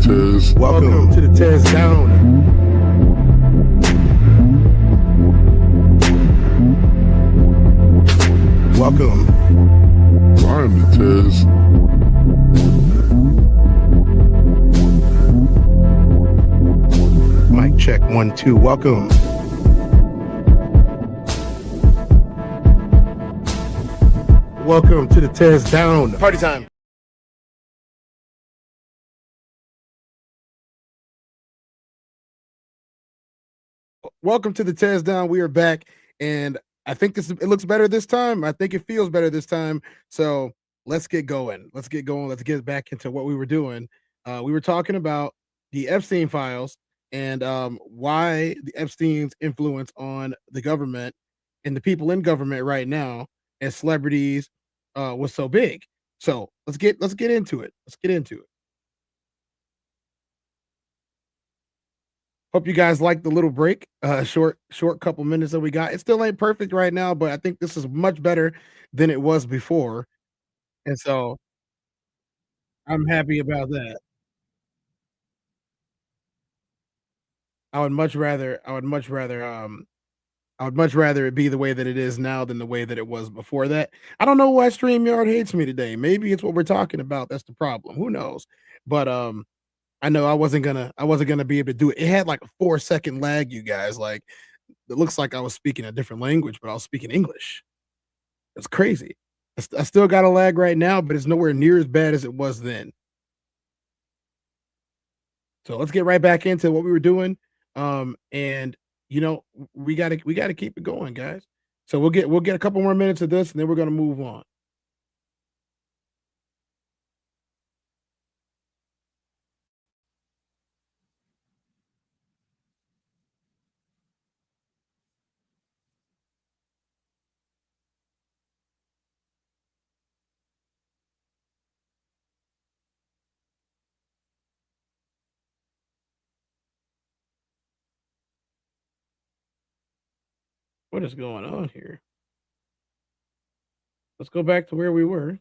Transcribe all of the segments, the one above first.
Tez. Welcome to the TezDown. Welcome. Find the Tez. Mic check 1 2. Welcome. Welcome to the TezDown. Party time. Welcome to the TezDown. We are back, and I think it looks better this time. I think it feels better this time. So let's get going. Let's get back into what we were doing. We were talking about the Epstein files and why the Epstein's influence on the government and the people in government right now and celebrities was so big. So let's get into it. Let's get into it. Hope you guys like the little break, short couple minutes that we got. It still ain't perfect right now, but I think this is much better than it was before, and so I'm happy about that. I would much rather it be the way that it is now than the way that it was before that. I don't know why StreamYard hates me today. Maybe it's what we're talking about. That's the problem. Who knows? But I know I wasn't gonna be able to do it. It had like a 4-second lag, you guys. Like it looks like I was speaking a different language, but I was speaking English. It's crazy. I still got a lag right now, but it's nowhere near as bad as it was then. So let's get right back into what we were doing. And we gotta keep it going, guys. So we'll get a couple more minutes of this, and then we're gonna move on. What is going on here? Let's go back to where we were.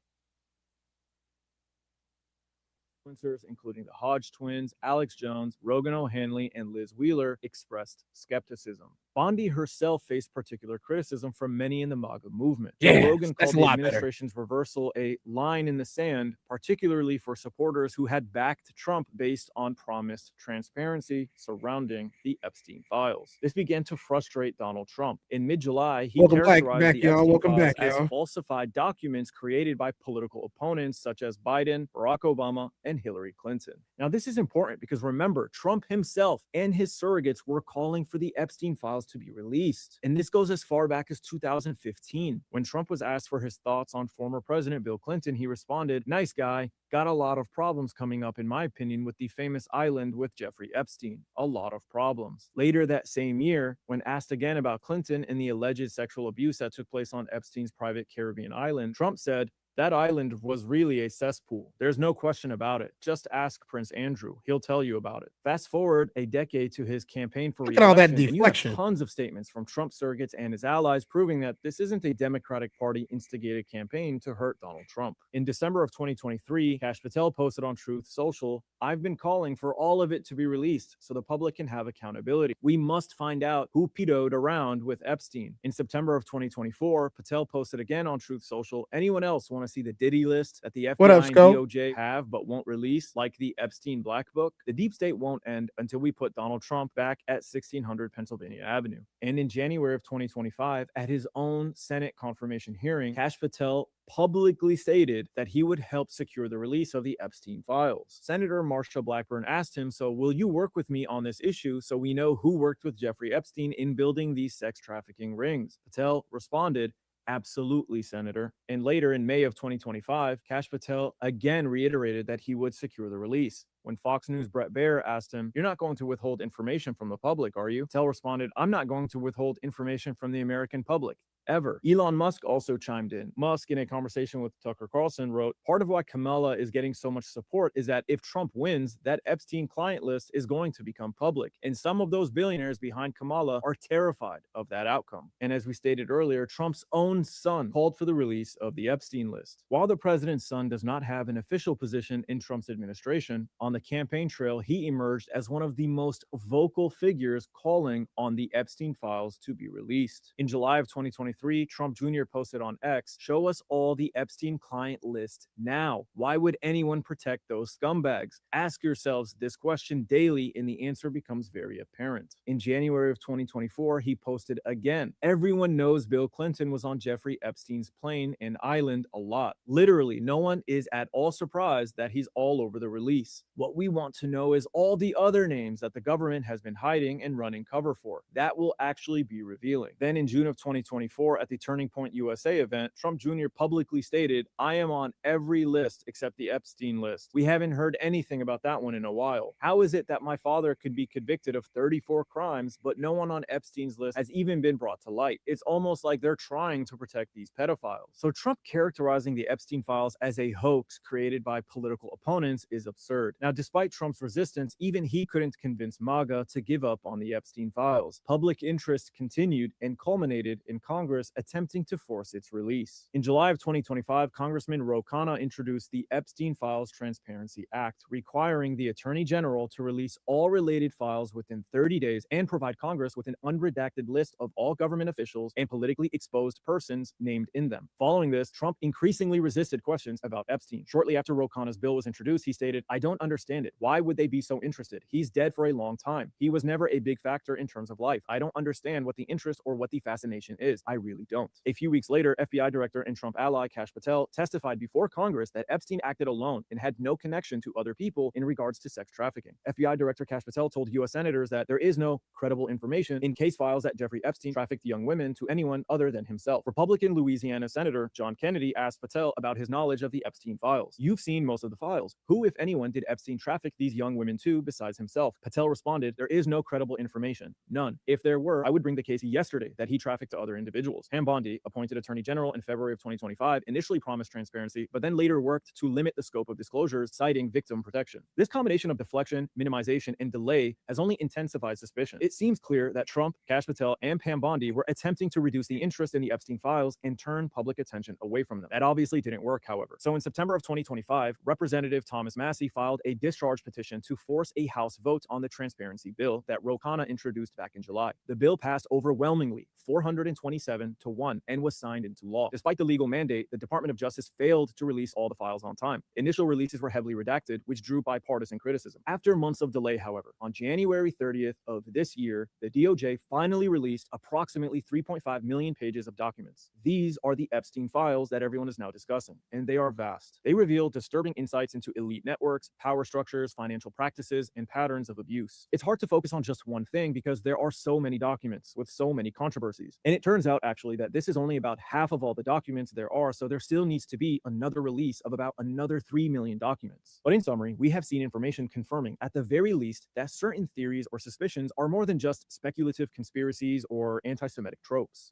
Influencers, including the Hodge twins, Alex Jones, Rogan O'Hanley, and Liz Wheeler, expressed skepticism. Bondi herself faced particular criticism from many in the MAGA movement. Yes, Rogan that's called a the lot better. administration's reversal a line in the sand, particularly for supporters who had backed Trump based on promised transparency surrounding the Epstein files. This began to frustrate Donald Trump. In mid-July, he characterized the Epstein files as falsified documents created by political opponents such as Biden, Barack Obama, and Hillary Clinton. Now, this is important because remember, Trump himself and his surrogates were calling for the Epstein files to be released. And this goes as far back as 2015. When Trump was asked for his thoughts on former President Bill Clinton, he responded, "Nice guy, got a lot of problems coming up, in my opinion, with the famous island with Jeffrey Epstein. A lot of problems." Later that same year, when asked again about Clinton and the alleged sexual abuse that took place on Epstein's private Caribbean island, Trump said, "That island was really a cesspool. There's no question about it. Just ask Prince Andrew. He'll tell you about it." Fast forward a decade to his campaign for Look at all that re-election, and you have deflection. tons of statements from Trump surrogates and his allies proving that this isn't a Democratic Party instigated campaign to hurt Donald Trump. In December of 2023, Kash Patel posted on Truth Social, "I've been calling for all of it to be released so the public can have accountability. We must find out who pedoed around with Epstein." In September of 2024, Patel posted again on Truth Social, "Anyone else want to see the Diddy list that the FBI and DOJ have but won't release, like the Epstein Black Book? The deep state won't end until we put Donald Trump back at 1600 Pennsylvania Avenue." And in January of 2025, at his own Senate confirmation hearing, Kash Patel publicly stated that he would help secure the release of the Epstein files. Senator Marsha Blackburn asked him, "So will you work with me on this issue so we know who worked with Jeffrey Epstein in building these sex trafficking rings?" Patel responded, "Absolutely, Senator." And later in May of 2025, Kash Patel again reiterated that he would secure the release. When Fox News' Brett Baier asked him, "You're not going to withhold information from the public, are you?" Patel responded, "I'm not going to withhold information from the American public. ever. Elon Musk also chimed in. Musk, in a conversation with Tucker Carlson, wrote, "Part of why Kamala is getting so much support is that if Trump wins, that Epstein client list is going to become public. And some of those billionaires behind Kamala are terrified of that outcome." And as we stated earlier, Trump's own son called for the release of the Epstein list. While the president's son does not have an official position in Trump's administration, on the campaign trail, he emerged as one of the most vocal figures calling on the Epstein files to be released. In July of 2023, Trump Jr. posted on X, "Show us all the Epstein client list now. Why would anyone protect those scumbags? Ask yourselves this question daily, and the answer becomes very apparent." In January of 2024, he posted again, "Everyone knows Bill Clinton was on Jeffrey Epstein's plane and island a lot. Literally, no one is at all surprised that he's all over the release. What we want to know is all the other names that the government has been hiding and running cover for. That will actually be revealing." Then in June of 2024, at the Turning Point USA event, Trump Jr. publicly stated, "I am on every list except the Epstein list. We haven't heard anything about that one in a while. How is it that my father could be convicted of 34 crimes, but no one on Epstein's list has even been brought to light? It's almost like they're trying to protect these pedophiles." So Trump characterizing the Epstein files as a hoax created by political opponents is absurd. Now, despite Trump's resistance, even he couldn't convince MAGA to give up on the Epstein files. Public interest continued and culminated in Congress attempting to force its release. In July of 2025, Congressman Ro Khanna introduced the Epstein Files Transparency Act, requiring the Attorney General to release all related files within 30 days and provide Congress with an unredacted list of all government officials and politically exposed persons named in them. Following this, Trump increasingly resisted questions about Epstein. Shortly after Ro Khanna's bill was introduced, he stated, "I don't understand it. Why would they be so interested? He's dead for a long time. He was never a big factor in terms of life. I don't understand what the interest or what the fascination is. I really don't." A few weeks later, FBI director and Trump ally Kash Patel testified before Congress that Epstein acted alone and had no connection to other people in regards to sex trafficking. FBI Director Kash Patel told U.S. senators that there is no credible information in case files that Jeffrey Epstein trafficked young women to anyone other than himself. Republican Louisiana Senator John Kennedy asked Patel about his knowledge of the Epstein files. "You've seen most of the files. Who, if anyone, did Epstein traffic these young women to besides himself?" Patel responded, "There is no credible information. None. If there were, I would bring the case yesterday that he trafficked to other individuals." Pam Bondi, appointed Attorney General in February of 2025, initially promised transparency, but then later worked to limit the scope of disclosures, citing victim protection. This combination of deflection, minimization, and delay has only intensified suspicion. It seems clear that Trump, Kash Patel, and Pam Bondi were attempting to reduce the interest in the Epstein files and turn public attention away from them. That obviously didn't work, however. So in September of 2025, Representative Thomas Massie filed a discharge petition to force a House vote on the transparency bill that Ro Khanna introduced back in July. The bill passed overwhelmingly, 427-1, and was signed into law. Despite the legal mandate, the Department of Justice failed to release all the files on time. Initial releases were heavily redacted, which drew bipartisan criticism. After months of delay, however, on January 30th of this year, the DOJ finally released approximately 3.5 million pages of documents. These are the Epstein files that everyone is now discussing, and they are vast. They reveal disturbing insights into elite networks, power structures, financial practices, and patterns of abuse. It's hard to focus on just one thing because there are so many documents with so many controversies. And it turns out actually that this is only about half of all the documents there are, so there still needs to be another release of about another 3 million documents. But in summary, we have seen information confirming, at the very least, that certain theories or suspicions are more than just speculative conspiracies or anti-Semitic tropes.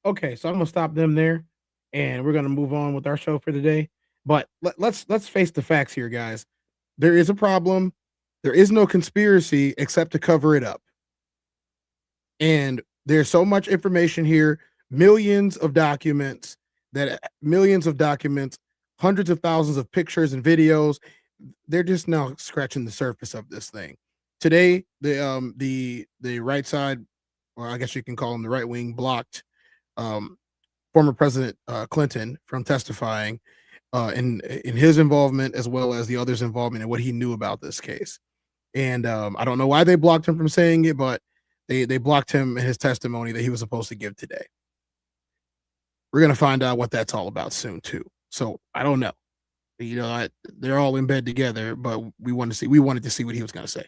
Okay, so I'm gonna stop them there, and we're gonna move on with our show for today. But let's face the facts here, guys. There is a problem. There is no conspiracy except to cover it up. And there's so much information here, millions of documents, hundreds of thousands of pictures and videos. They're just now scratching the surface of this thing. Today, the right side, or I guess you can call them the right wing, blocked former President Clinton from testifying in his involvement as well as the others' involvement and what he knew about this case. And I don't know why they blocked him from saying it, but they blocked him in his testimony that he was supposed to give today. We're gonna find out what that's all about soon too. So I don't know. You know, they're all in bed together, but we wanted to see what he was gonna say.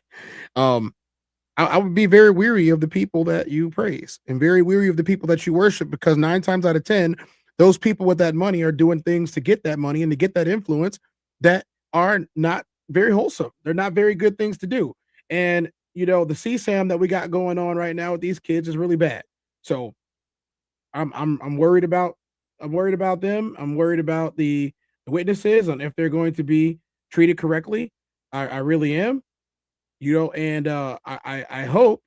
I would be very weary of the people that you praise and very weary of the people that you worship, because 9 times out of 10, those people with that money are doing things to get that money and to get that influence that are not very wholesome. They're not very good things to do. And, you know, the CSAM that we got going on right now with these kids is really bad. So I'm worried about them. I'm worried about the witnesses on if they're going to be treated correctly. I really am. And I hope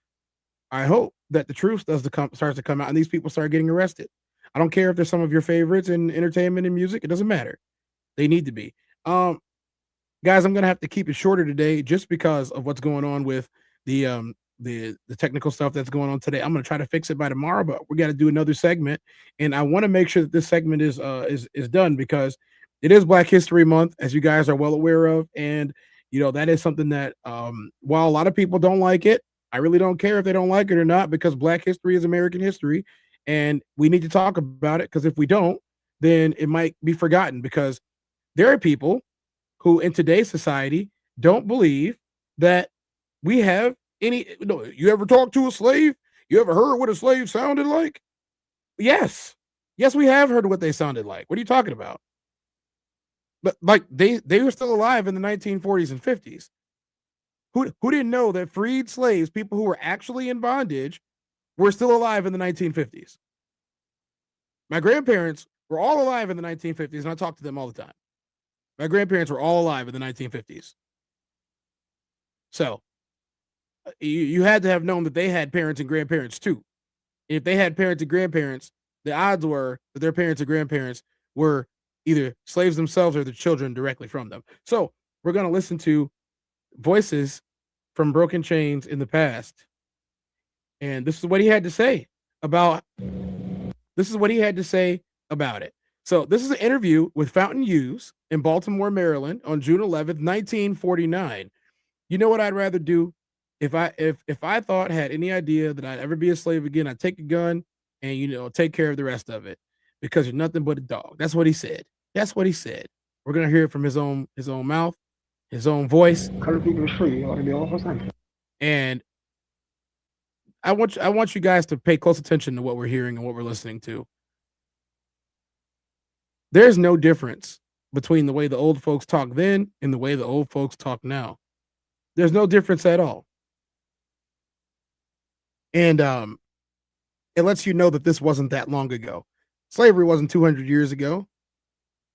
that the truth starts to come out and these people start getting arrested. I don't care if they're some of your favorites in entertainment and music. It doesn't matter. They need to be. Guys, I'm gonna have to keep it shorter today just because of what's going on with the technical stuff that's going on today. I'm gonna try to fix it by tomorrow, but we got to do another segment, and I want to make sure that this segment is done because it is Black History Month, as you guys are well aware of, and that is something that while a lot of people don't like it, I really don't care if they don't like it or not because Black history is American history, and we need to talk about it because if we don't, then it might be forgotten because there are people who in today's society don't believe that we have any. No, you ever talked to a slave? You ever heard what a slave sounded like? Yes. Yes, we have heard what they sounded like. What are you talking about? But like they were still alive in the 1940s and 50s. Who didn't know that freed slaves, people who were actually in bondage, were still alive in the 1950s? My grandparents were all alive in the 1950s, and I talk to them all the time. My grandparents were all alive in the 1950s. So you had to have known that they had parents and grandparents too. If they had parents and grandparents, the odds were that their parents and grandparents were either slaves themselves or the children directly from them. So we're going to listen to voices from Broken Chains in the past. And this is what he had to say about it. So this is an interview with Fountain Hughes in Baltimore, Maryland on June 11th, 1949. You know what I'd rather do? If I thought had any idea that I'd ever be a slave again, I'd take a gun and take care of the rest of it because you're nothing but a dog. That's what he said. That's what he said. We're gonna hear it from his own mouth, his own voice. And I want you guys to pay close attention to what we're hearing and what we're listening to. There's no difference between the way the old folks talk then and the way the old folks talk now. There's no difference at all. And it lets you know that this wasn't that long ago. Slavery wasn't 200 years ago.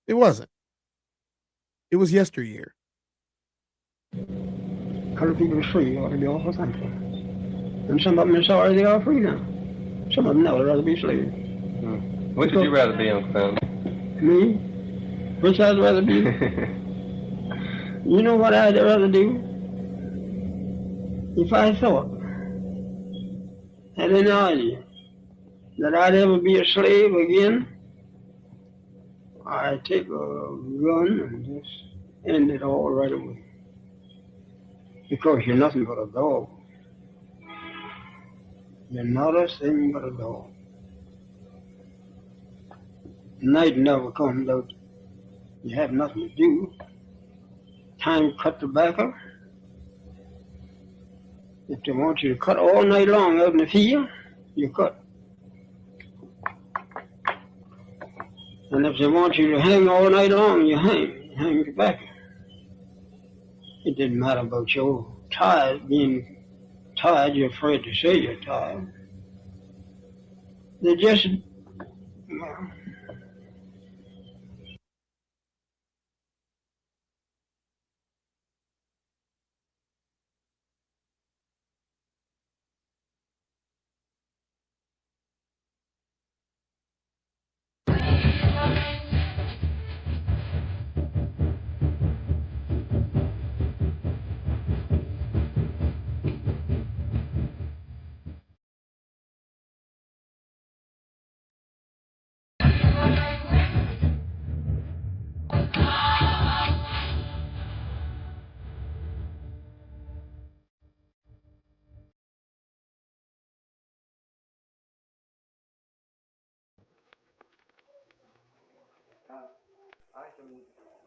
It wasn't. It was yesteryear. Colored people are free, ought to be awful thankful. And some of them are sorry they are free now. Some of them now would rather be slaves. Which would you rather be, Uncle Sam? Me? Which I'd rather be? You know what I'd rather do? If I thought, had any idea, that I'd ever be a slave again, I'd take a gun and just end it all right away. Because you're nothing but a dog. You're not a thing but a dog. Night never comes out. You have nothing to do. Time to cut tobacco. If they want you to cut all night long out in the field, you cut. And if they want you to hang all night long, you hang. Hang tobacco. It didn't matter about your tired, being tired, you're afraid to say you're tired. They just, well,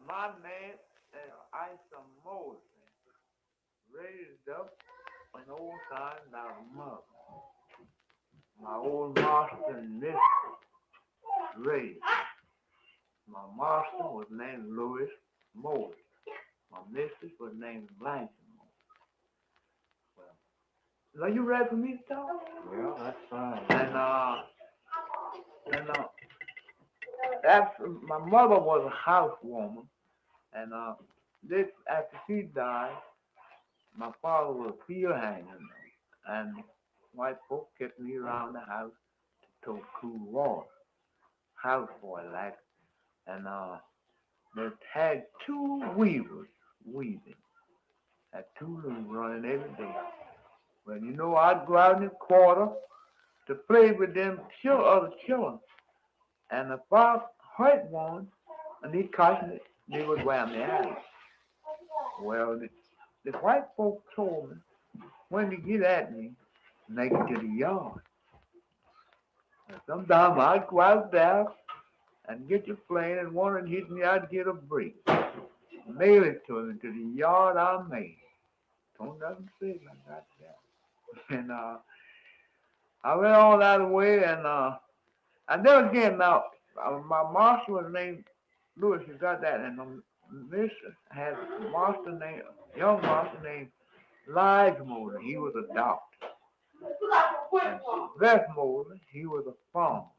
My name is Isa Morrison, raised up in old time by a mother. My old master and mistress raised. My master was named Louis Morris. My mistress was named Blanche Morris. Well, are you ready for me to talk? Yeah, that's fine. And And after my mother was a housewoman, and this after she died, my father was a field hand, and white folks kept me around the house to cool water, houseboy like, and they had two weavers weaving, had two looms running every day. Well, you know, I'd go out in the quarter to play with them other children, and if I hurt one, and they caught me, they would wear me out. Well, the white folks told me when they get at me, make it to the yard. And sometimes I'd go out there and get the plane, and one would hit me, I'd get a break. Mail it to them to the yard I made. Don't nothing say like that. And I went all that way, and then again now, my master was named Lewis. You got that, and Miss had a master named, young master named Lige Mosley. He was a doctor. And Beth Mosley, he was a farmer.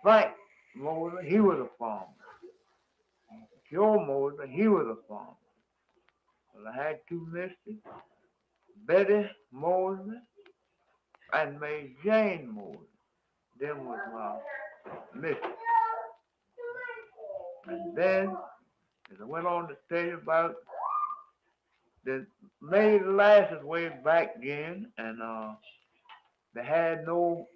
Frank Mosley, he was a farmer. Joe Mosley, he was a farmer. Well, I had two mistresses, Betty Mosley and May Jane Mosley. Them was my mistress. And then, as I went on to tell you about the made lasses way back then, and they had no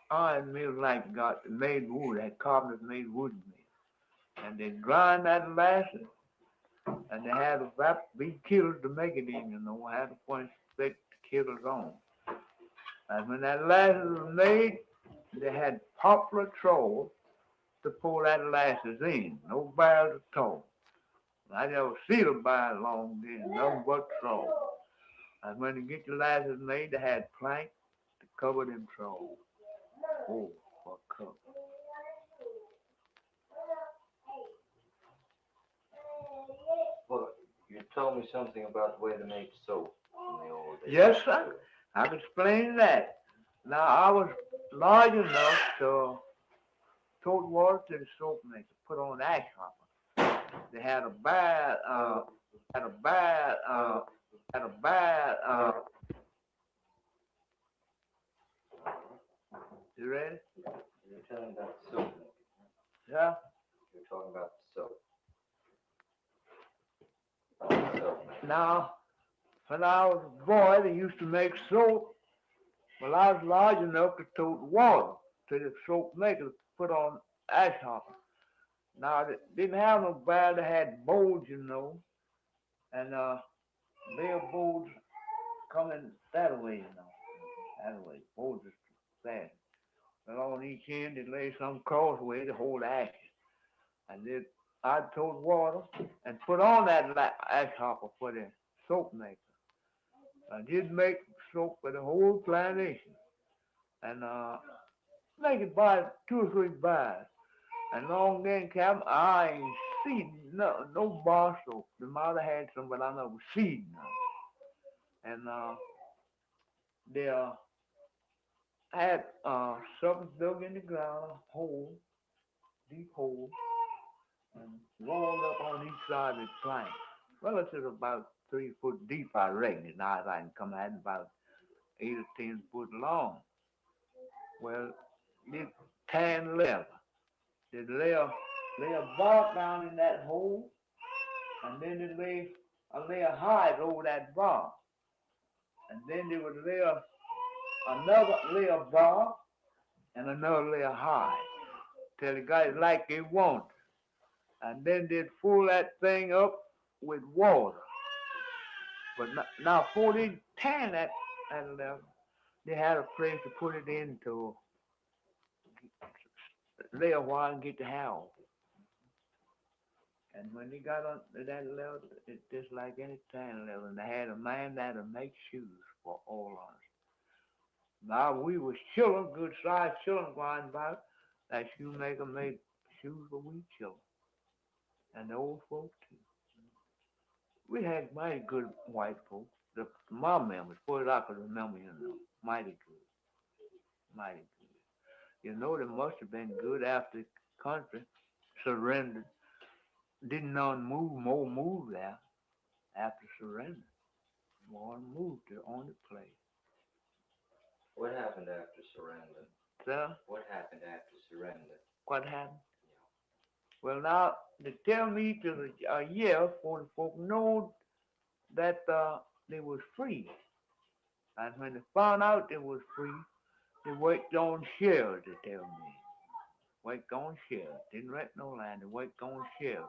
iron mill like got made wood, had carpenters made wood mill. And they grind that lasses, and they had about big kettles to make it in, you know, had to put thick kettles on. And when that lasses was made, they had poplar trolls to pull that lasses in, no barrels at all. I never see the barrel long then, nothing but trolls. And when they get the lasses made, they had planks to cover them trolls. Oh, for cover. Well, you told me something about the way to make soap in the old days. Yes, sir. I can explain that. Now, I was large enough to tote water to the soap maker, put on ash hopper. They had a bad, you ready? You're telling about the soap. Yeah? You're talking about the soap. Now, when I was a boy, they used to make soap. Well, I was large enough to tote water to the soap maker to put on ash hopper. Now, they didn't have no barrel. They had bowls, you know, and their bowls coming that way, you know, that way. Bowls is fast. Well, on each end, they lay some crossway to hold ashes. And then I'd tote water and put on that ash hopper for the soap maker. I did make soap for the whole plantation. And make it by 2 or 3 bars. And long then, Captain, I ain't seen no bar soap. The mother had some, but I never seen none. And they had something dug in the ground, a hole, deep hole, and rolled up on each side of the plank. Well, it's about 3 foot deep, I reckon. As now as I can come at, about 8 or 10 foot long. Well, this tan leather. They'd lay a bark down in that hole, and then they'd lay a hide over that bark. And then they would lay a bark and another lay a hide till they got it like they want. And then they'd fill that thing up with water. But now before they tan that leather, they had a place to put it in to lay a while and get the hair. And when they got on that level, it's just like any tan level. And they had a man that'd make shoes for all of us. Now we was children, good sized children going about. That shoemaker made shoes for we children. And the old folks too. We had mighty good white folks. My members, as far as I could remember, you know, mighty good. Mighty good. You know, they must have been good after the country surrendered. Didn't none move there after surrender. More moved to on the place. What happened after surrender? So, What happened after surrender? what happened? Well, now, they tell me to a year for the folk know that they was free. And when they found out they was free, they worked on shares, they tell me. Worked on shares. Didn't rent no land, they worked on shares.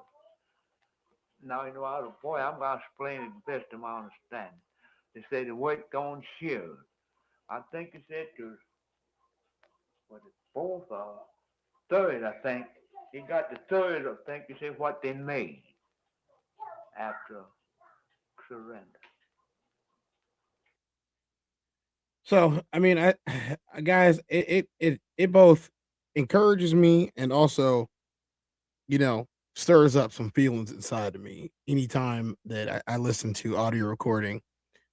Now, you know, I was a boy, I'm going to explain it the best of my understanding. They said they worked on shares. I think they said to, was it fourth or third, I think. He got the third, I think they said what they made after surrender. So, I mean, guys, it both encourages me and also, stirs up some feelings inside of me anytime that I listen to audio recording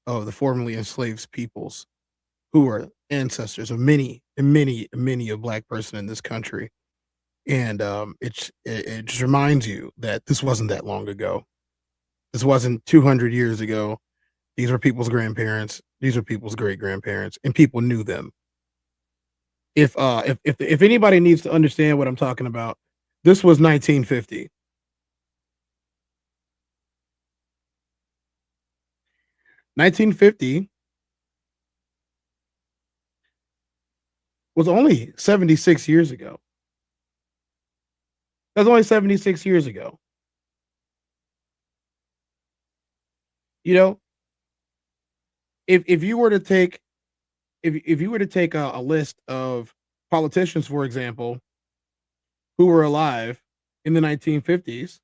of the formerly enslaved peoples who are ancestors of many and many and many a black person in this country. And it just reminds you that this wasn't that long ago. This wasn't 200 years ago. These were people's grandparents. These were people's great grandparents, and people knew them. If anybody needs to understand what I'm talking about, this was 1950. 1950 was only 76 years ago. That's only 76 years ago. You know, if you were to take if you were to take a list of politicians, for example, who were alive in the 1950s,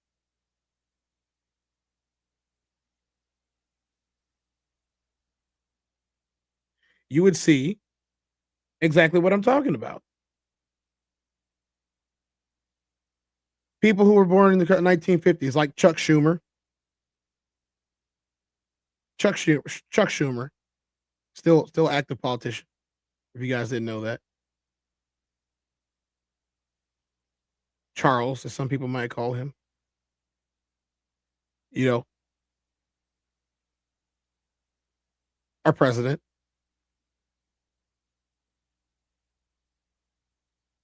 you would see exactly what I'm talking about. People who were born in the 1950s, like Chuck Schumer. Chuck Schumer, still active politician. If you guys didn't know that. Charles, as some people might call him. You know, our president.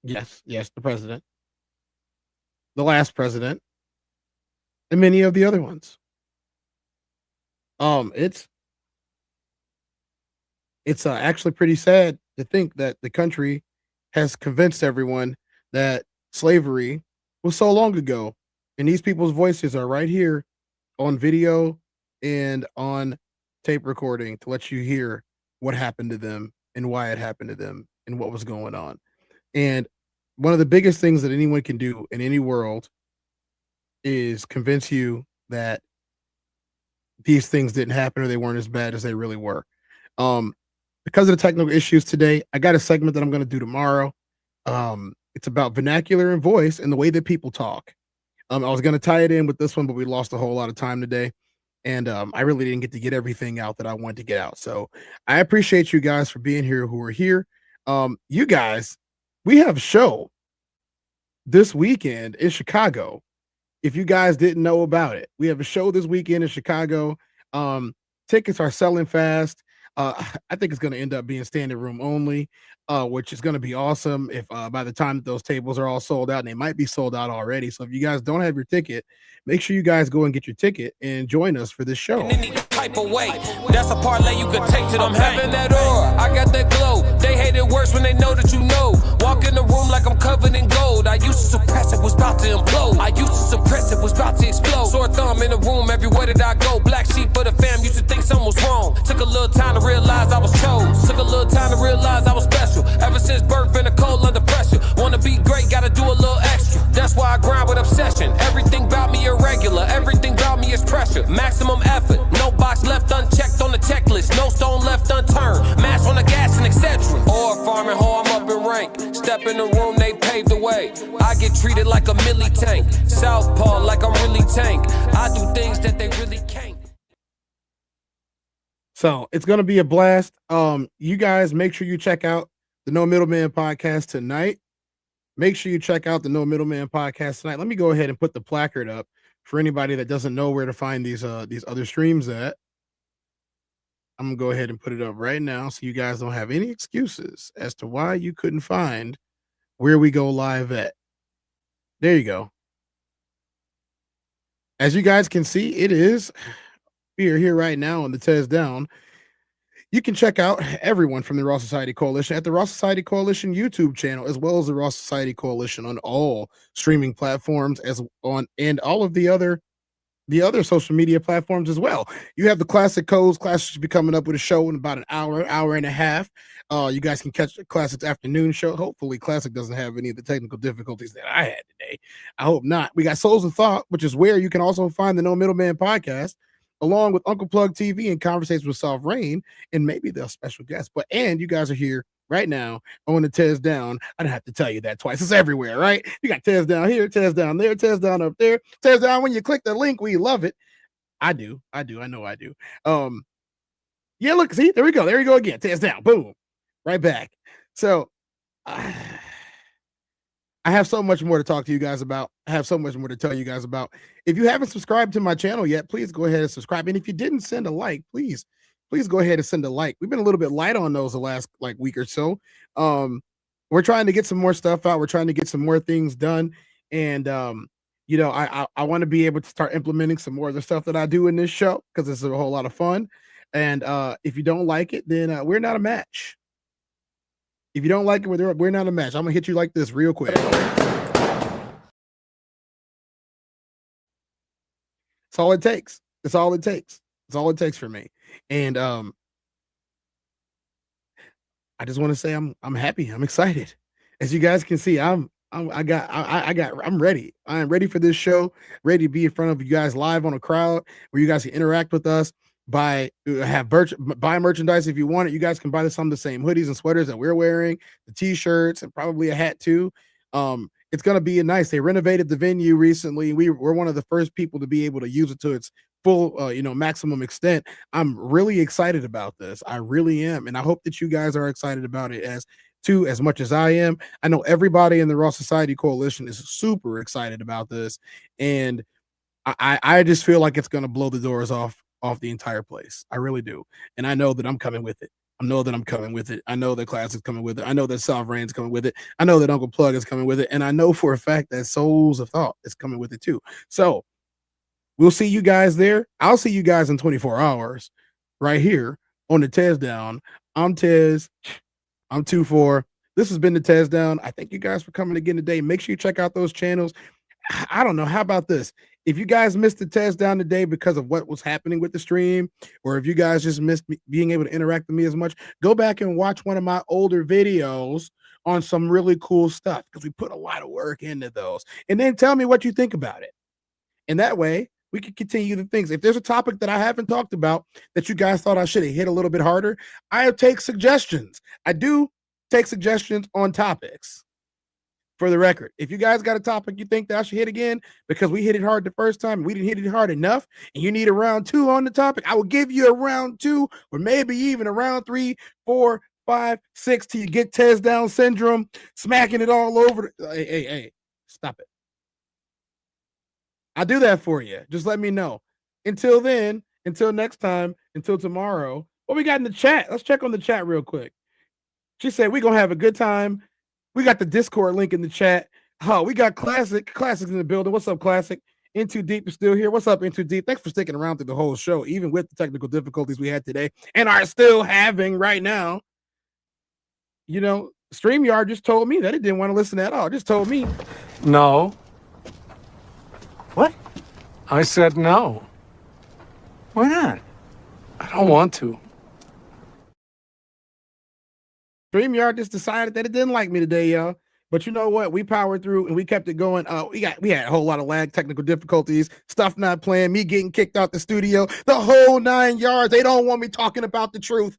Yes, the president. The last president. And many of the other ones. It's actually pretty sad to think that the country has convinced everyone that slavery was so long ago, and these people's voices are right here on video and on tape recording to let you hear what happened to them and why it happened to them and what was going on. And one of the biggest things that anyone can do in any world is convince you that these things didn't happen or they weren't as bad as they really were. Because of the technical issues today, I got a segment that I'm going to do tomorrow. It's about vernacular and voice and the way that people talk. I was going to tie it in with this one, but we lost a whole lot of time today. And I really didn't get everything out that I wanted to get out. So I appreciate you guys for being here who are here. You guys, we have a show this weekend in Chicago. If you guys didn't know about it, we have a show this weekend in Chicago. Tickets are selling fast. I think it's going to end up being standing room only, which is going to be awesome if by the time that those tables are all sold out, and they might be sold out already. So if you guys don't have your ticket, make sure you guys go and get your ticket and join us for this show. In any type of way, that's a parlay you could take to them. Having that aura, I got that glow. They hate it worse when they know that you know. Walk in the room like I'm covered in gold. I used to suppress it, was about to implode. I used to suppress it, was about to explode. Sore thumb in the room everywhere that I go. Black sheep for the fam, used to think something was wrong. Took a little time to realize I was chose. Took a little time to realize I was special. Ever since birth, been a cold under pressure. Wanna be great, gotta do a little extra. That's why I grind with obsession. Everything about me irregular, everything about me is pressure. Maximum effort, no box left unchecked on the checklist. No stone left unturned, mash on the gas and etc. Or farming hoe, I'm up in rank. Step in the room, they pave the way. I get treated like a milli tank. Southpaw like I'm really tank. I do things that they really can't. So it's going to be a blast. You guys make sure you check out the No Middleman podcast tonight. Make sure you check out the No Middleman podcast tonight. Let me go ahead and put the placard up for anybody that doesn't know where to find these other streams at. I'm gonna go ahead and put it up right now so you guys don't have any excuses as to why you couldn't find where we go live at. There you go. As you guys can see, we are here right now on the TezDown. You can check out everyone from the Raw Society Coalition at the Raw Society Coalition YouTube channel, as well as the Raw Society Coalition on all streaming platforms, and all of the other social media platforms as well. You have the Classic Codes. Classic should be coming up with a show in about an hour and a half. You guys can catch the Classic's afternoon show. Hopefully, Classic doesn't have any of the technical difficulties that I had today. I hope not. We got Souls of Thought, which is where you can also find the No Middleman podcast, along with Uncle Plug TV and Conversations with Soft Rain, and maybe the special guest. And you guys are here right now on the TezDown. I don't have to tell you that twice. It's everywhere, right? You got TezDown here, TezDown there, TezDown up there, TezDown. When you click the link, we love it. I do. I know I do. Yeah, look, see, there we go. There you go again. TezDown. Boom. Right back. So I have so much more to talk to you guys about. I have so much more to tell you guys about. If you haven't subscribed to my channel yet, please go ahead and subscribe. And if you didn't send a like, please go ahead and send a like. We've been a little bit light on those the last week or so. We're trying to get some more stuff out. We're trying to get some more things done. And I want to be able to start implementing some more of the stuff that I do in this show, because it's a whole lot of fun. And if you don't like it, then we're not a match. If you don't like it, we're not a match. I'm gonna hit you like this real quick. That's all it takes. That's all it takes. That's all it takes for me. And I just want to say I'm happy. I'm excited. As you guys can see, I'm ready. I am ready for this show. Ready to be in front of you guys live on a crowd where you guys can interact with us. Buy merchandise if you want it. You guys can buy some of the same hoodies and sweaters that we're wearing, the t-shirts, and probably a hat too. It's gonna be nice. They renovated the venue recently. We're one of the first people to be able to use it to its full maximum extent. I'm really excited about this. I really am, and I hope that you guys are excited about it as much as I am. I know everybody in the Raw Society Coalition is super excited about this, and I just feel like it's gonna blow the doors off the entire place. I really do. And I know that I'm coming with it. I know that Classic's coming with it. I know that Sovereign's coming with it. I know that Uncle Plug is coming with it. And I know for a fact that Souls of Thought is coming with it too. So we'll see you guys there. I'll see you guys in 24 hours right here on the TezDown. I'm Tez. I'm 2-4. This has been the TezDown. I thank you guys for coming again today. Make sure you check out those channels. I don't know. How about this? If you guys missed the TezDown today because of what was happening with the stream, or if you guys just missed being able to interact with me as much, go back and watch one of my older videos on some really cool stuff, because we put a lot of work into those. And then tell me what you think about it. And that way we can continue the things. If there's a topic that I haven't talked about that you guys thought I should have hit a little bit harder, I'll take suggestions. I do take suggestions on topics. For the record, if you guys got a topic you think that I should hit again because we hit it hard the first time and we didn't hit it hard enough, and you need a round 2 on the topic, I will give you a round 2, or maybe even a round 3, 4, 5, 6 till you get TezDown syndrome, smacking it all over. Hey, stop it. I'll do that for you. Just let me know. Until then, until next time, until tomorrow, what we got in the chat? Let's check on the chat real quick. She said we're going to have a good time. We got the Discord link in the chat. Oh, we got Classic's in the building. What's up, Classic? Into Deep is still here. What's up, Into Deep? Thanks for sticking around through the whole show, even with the technical difficulties we had today and are still having right now. StreamYard just told me that it didn't want to listen at all. Just told me. No. What? I said no. Why not? I don't want to. StreamYard just decided that it didn't like me today, y'all. But you know what? We powered through and we kept it going. We had a whole lot of lag, technical difficulties, stuff not playing, me getting kicked out the studio, the whole 9 yards. They don't want me talking about the truth.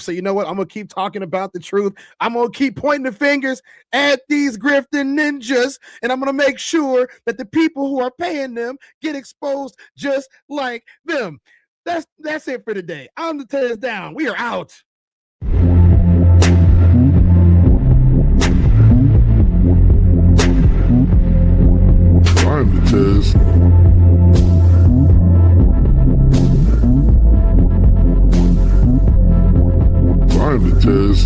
So you know what? I'm going to keep talking about the truth. I'm going to keep pointing the fingers at these grifting ninjas, and I'm going to make sure that the people who are paying them get exposed just like them. That's it for today. I'm the TezDown. We are out.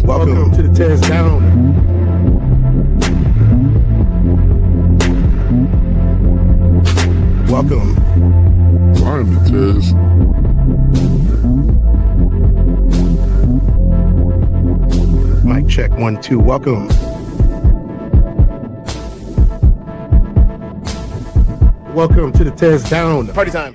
Welcome to the TezDown. Welcome. Finally, Tez. Mic check 1 2. Welcome. Welcome to the TezDown. Party time.